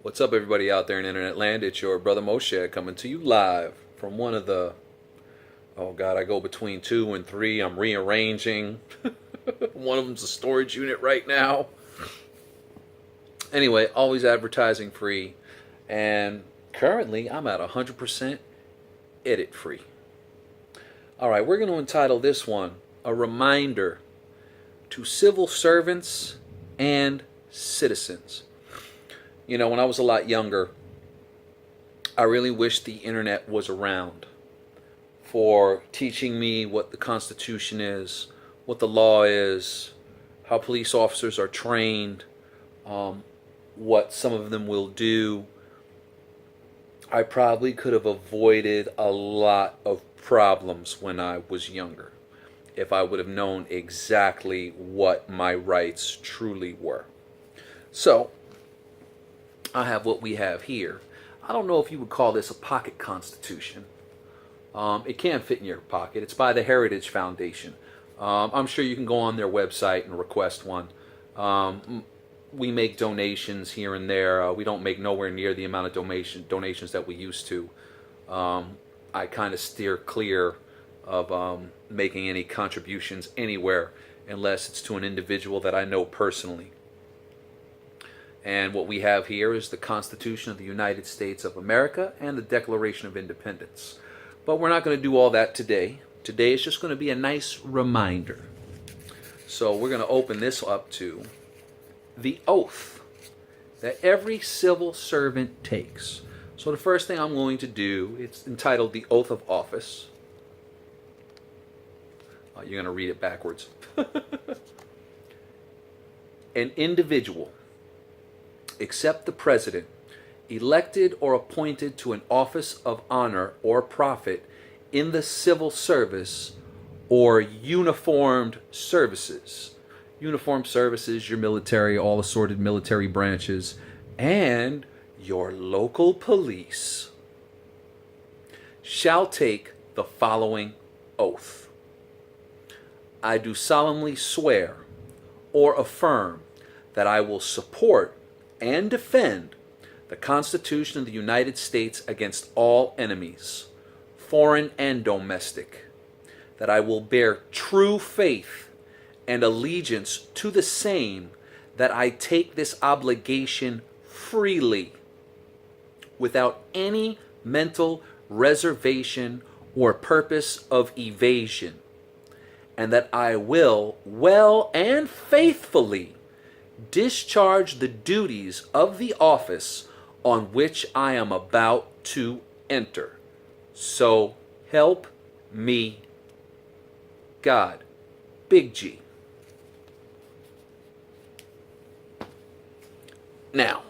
What's up, everybody out there in internet land? It's your brother Moshe coming to you live from one of the. Oh God, I go between two and three. I'm rearranging. One of them's a storage unit right now. Anyway, always advertising free, and currently I'm at 100% edit free. All right, we're going to entitle this one "A Reminder to Civil Servants and Citizens." You know, when I was a lot younger, I really wished the internet was around for teaching me what the Constitution is, what the law is, how police officers are trained, what some of them will do. I probably could have avoided a lot of problems when I was younger if I would have known exactly what my rights truly were. So, I have what we have here. I don't know if you would call this a pocket constitution. It can fit in your pocket. It's by the Heritage Foundation. I'm sure you can go on their website and request one. We make donations here and there. We don't make nowhere near the amount of donations that we used to. I kind of steer clear of making any contributions anywhere unless it's to an individual that I know personally. And what we have here is the Constitution of the United States of America and the Declaration of Independence. But we're not going to do all that today. Today is just going to be a nice reminder. So we're going to open this up to the oath that every civil servant takes. So the first thing I'm going to do, it's entitled the Oath of Office. You're going to read it backwards. An individual, except the president, elected or appointed to an office of honor or profit in the civil service or uniformed services. Uniformed services, your military, all assorted military branches, and your local police shall take the following oath. I do solemnly swear or affirm that I will support and defend the Constitution of the United States against all enemies, foreign and domestic, that I will bear true faith and allegiance to the same, that I take this obligation freely, without any mental reservation or purpose of evasion, and that I will well and faithfully discharge the duties of the office on which I am about to enter. So help me God. Big G. Now,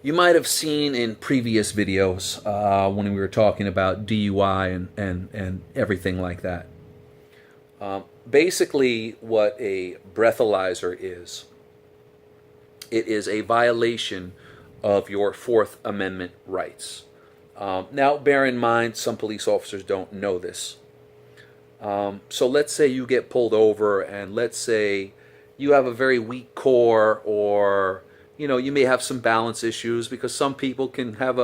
you might have seen in previous videos when we were talking about DUI and everything like that. Basically, what a breathalyzer is, it is a violation of your Fourth Amendment rights. Now, bear in mind, some police officers don't know this. So let's say you get pulled over, and let's say you have a very weak core, or you may have some balance issues, because some people can have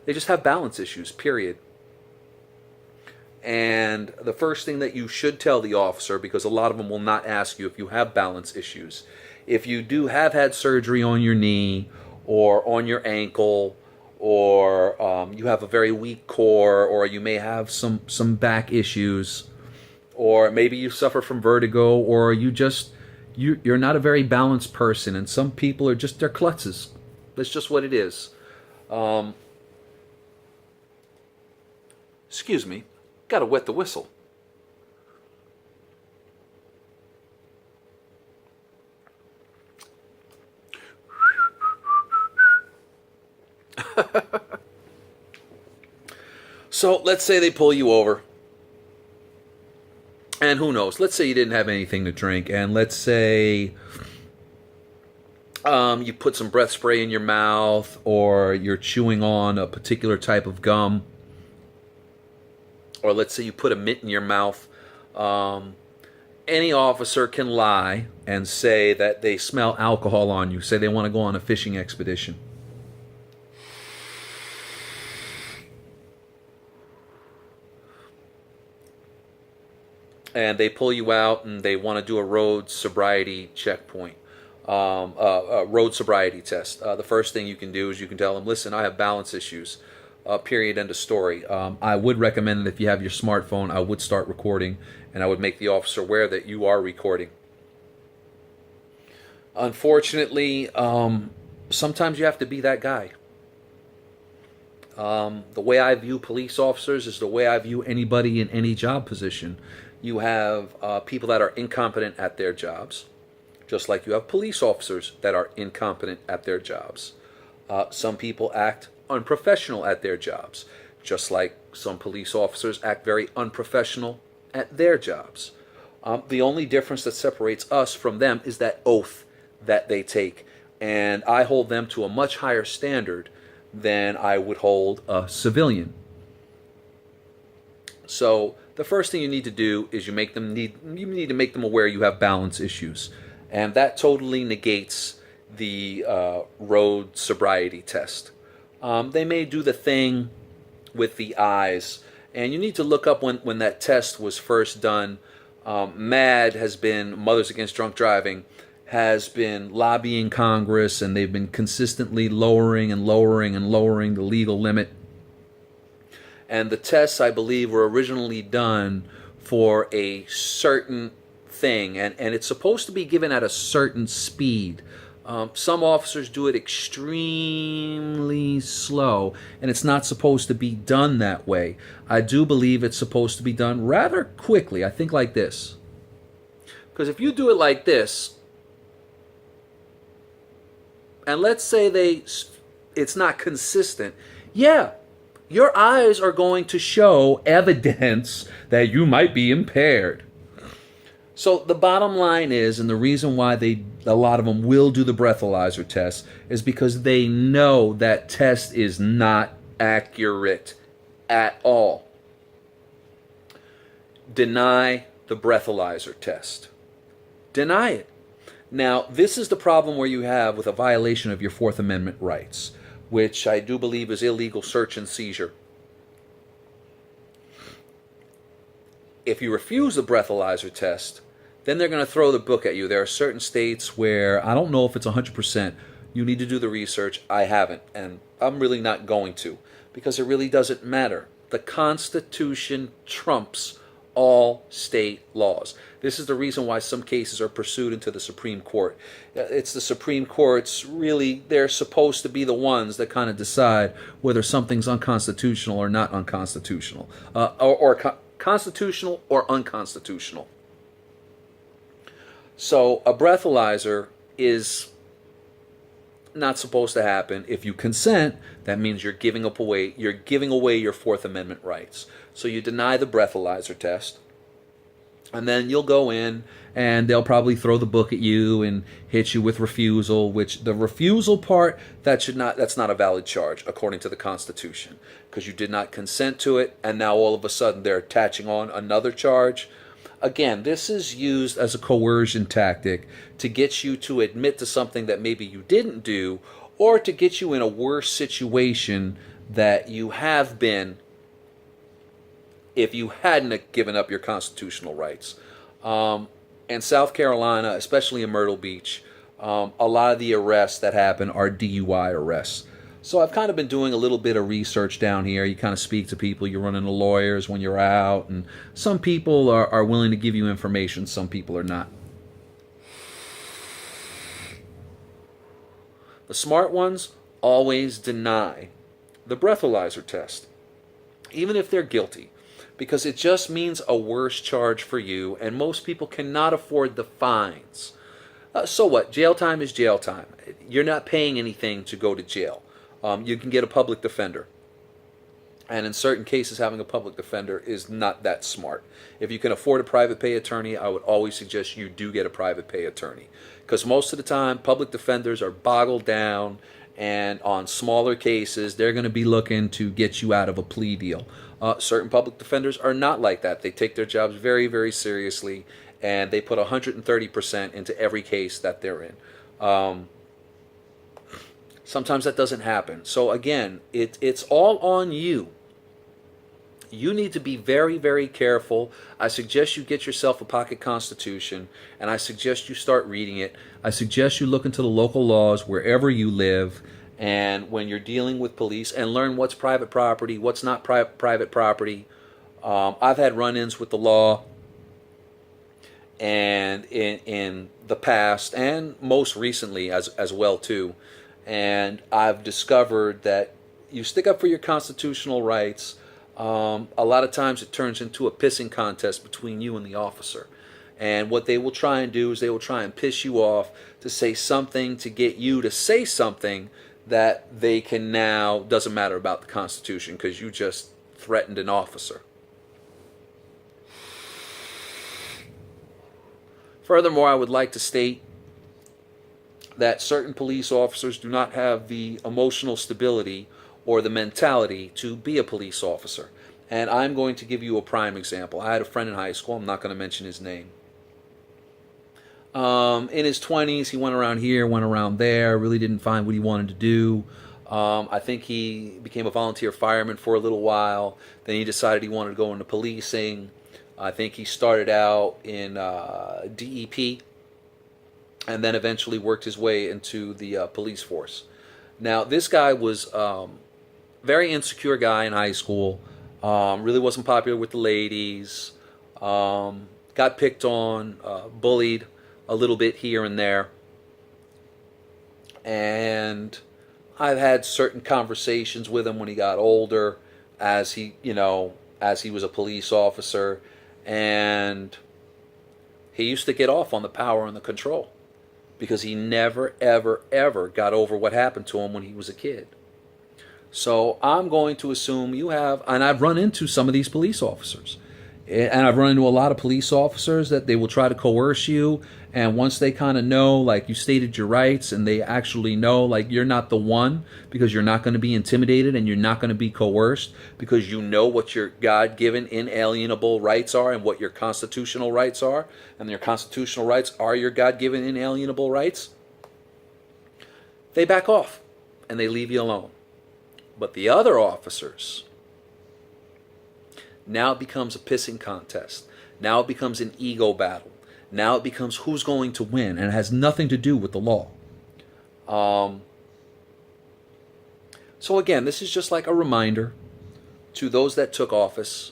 they just have balance issues, period. And the first thing that you should tell the officer, because a lot of them will not ask you if you have balance issues, if you do have had surgery on your knee or on your ankle, or you have a very weak core, or you may have some back issues, or maybe you suffer from vertigo, or you're not a very balanced person, and some people are just, they're klutzes. That's just what it is. Excuse me. Gotta wet the whistle. So let's say they pull you over, and who knows, let's say you didn't have anything to drink, and let's say you put some breath spray in your mouth, or you're chewing on a particular type of gum, or let's say you put a mint in your mouth, any officer can lie and say that they smell alcohol on you, say they want to go on a fishing expedition. And they pull you out and they want to do a road sobriety checkpoint, a road sobriety test. The first thing you can do is you can tell them, listen, I have balance issues, period, end of story. I would recommend that if you have your smartphone, I would start recording, and I would make the officer aware that you are recording. Unfortunately, sometimes you have to be that guy. The way I view police officers is the way I view anybody in any job position. You have people that are incompetent at their jobs, just like you have police officers that are incompetent at their jobs. Some people act unprofessional at their jobs, just like some police officers act very unprofessional at their jobs. The only difference that separates us from them is that oath that they take, and I hold them to a much higher standard than I would hold a civilian. So the first thing you need to do is you need to make them aware you have balance issues, and that totally negates the road sobriety test. They may do the thing with the eyes, and you need to look up when that test was first done. MADD has been, Mothers Against Drunk Driving, has been lobbying Congress, and they've been consistently lowering and lowering and lowering the legal limit. And the tests, I believe, were originally done for a certain thing, and it's supposed to be given at a certain speed. Some officers do it extremely slow, and it's not supposed to be done that way. I do believe it's supposed to be done rather quickly. I think like this. Because if you do it like this, and let's say it's not consistent, yeah, your eyes are going to show evidence that you might be impaired. So the bottom line is, and the reason why a lot of them will do the breathalyzer test, is because they know that test is not accurate at all. Deny the breathalyzer test. Deny it. Now, this is the problem where you have with a violation of your Fourth Amendment rights, which I do believe is illegal search and seizure. If you refuse the breathalyzer test, then they're going to throw the book at you. There are certain states where, I don't know if it's 100%, you need to do the research. I haven't, and I'm really not going to, because it really doesn't matter. The Constitution trumps all state laws. This is the reason why some cases are pursued into the Supreme Court. It's the Supreme Court's really, they're supposed to be the ones that kind of decide whether something's unconstitutional or not unconstitutional, or constitutional or unconstitutional. So a breathalyzer is not supposed to happen. If you consent, that means you're giving away your Fourth Amendment rights. So you deny the breathalyzer test, and then you'll go in and they'll probably throw the book at you and hit you with refusal, which the refusal part, that's not a valid charge according to the Constitution, because you did not consent to it, and now all of a sudden they're attaching on another charge. Again, this is used as a coercion tactic to get you to admit to something that maybe you didn't do, or to get you in a worse situation that you have been if you hadn't given up your constitutional rights. In South Carolina, especially in Myrtle Beach, a lot of the arrests that happen are DUI arrests. So I've kind of been doing a little bit of research down here. You kind of speak to people, you're running to lawyers when you're out, and some people are willing to give you information, some people are not. The smart ones always deny the breathalyzer test, even if they're guilty, because it just means a worse charge for you, and most people cannot afford the fines. So what? Jail time is jail time. You're not paying anything to go to jail. You can get a public defender. And in certain cases, having a public defender is not that smart. If you can afford a private pay attorney, I would always suggest you do get a private pay attorney. Because most of the time, public defenders are boggled down, and on smaller cases, they're going to be looking to get you out of a plea deal. Certain public defenders are not like that. They take their jobs very, very seriously, and they put 130% into every case that they're in. Um, Sometimes that doesn't happen. So again, it's all on you. You need to be very, very careful. I suggest you get yourself a pocket constitution, and I suggest you start reading it. I suggest you look into the local laws wherever you live, and when you're dealing with police, and learn what's private property, what's not private property. I've had run-ins with the law, and in the past, and most recently as well too. And I've discovered that you stick up for your constitutional rights. A lot of times it turns into a pissing contest between you and the officer. And what they will try and do is they will try and piss you off to say something, to get you to say something that they can now, doesn't matter about the Constitution because you just threatened an officer. Furthermore, I would like to state that certain police officers do not have the emotional stability or the mentality to be a police officer. And I'm going to give you a prime example. I had a friend in high school, I'm not going to mention his name. In his 20s, he went around here, went around there, really didn't find what he wanted to do. I think he became a volunteer fireman for a little while. Then he decided he wanted to go into policing. I think he started out in DEP, and then eventually worked his way into the police force. Now, this guy was very insecure guy in high school, really wasn't popular with the ladies, got picked on, bullied a little bit here and there. And I've had certain conversations with him when he got older, as he was a police officer, and he used to get off on the power and the control because he never, ever, ever got over what happened to him when he was a kid. So I'm going to assume you have, and I've run into some of these police officers, and I've run into a lot of police officers that they will try to coerce you, and once they kind of know, like, you stated your rights, and they actually know, like, you're not the one, because you're not going to be intimidated and you're not going to be coerced, because you know what your God-given inalienable rights are and what your constitutional rights are, and your constitutional rights are your God-given inalienable rights, they back off and they leave you alone. But the other officers, now it becomes a pissing contest. Now it becomes an ego battle. Now it becomes who's going to win, and it has nothing to do with the law. So again, this is just like a reminder to those that took office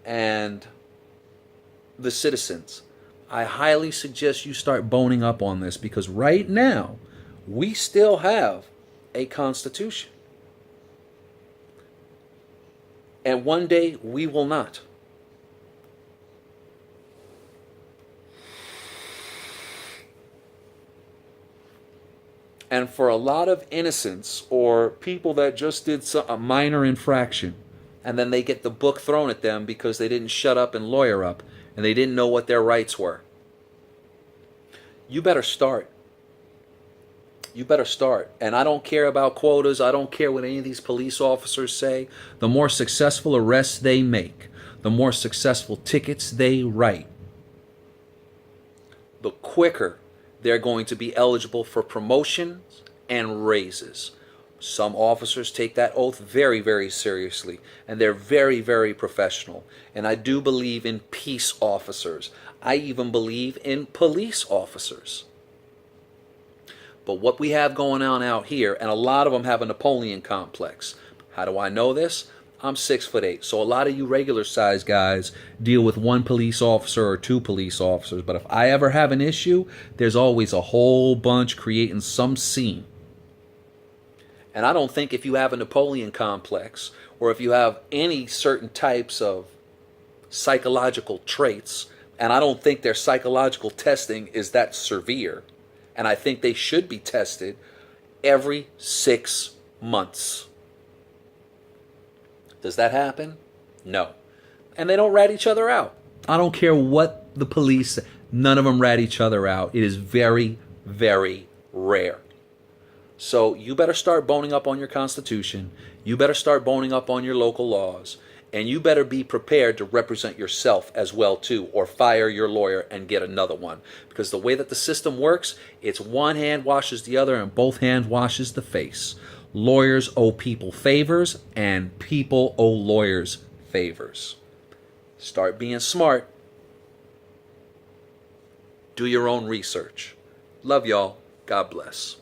and the citizens. I highly suggest you start boning up on this, because right now we still have a constitution. And one day we will not. And for a lot of innocents or people that just did a minor infraction, and then they get the book thrown at them because they didn't shut up and lawyer up, and they didn't know what their rights were, you better start. You better start. And I don't care about quotas. I don't care what any of these police officers say. The more successful arrests they make, the more successful tickets they write, the quicker they're going to be eligible for promotions and raises. Some officers take that oath very, very seriously, and they're very, very professional. And I do believe in peace officers. I even believe in police officers. But what we have going on out here, and a lot of them have a Napoleon complex. How do I know this? I'm 6'8", so a lot of you regular size guys deal with one police officer or two police officers. But if I ever have an issue, there's always a whole bunch creating some scene. And I don't think if you have a Napoleon complex, or if you have any certain types of psychological traits, and I don't think their psychological testing is that severe, and I think they should be tested every 6 months. Does that happen? No. And they don't rat each other out. I don't care what the police say. None of them rat each other out. It is very, very rare. So you better start boning up on your Constitution. You better start boning up on your local laws. And you better be prepared to represent yourself as well too, or fire your lawyer and get another one. Because the way that the system works, it's one hand washes the other and both hands washes the face. Lawyers owe people favors and people owe lawyers favors. Start being smart. Do your own research. Love y'all. God bless.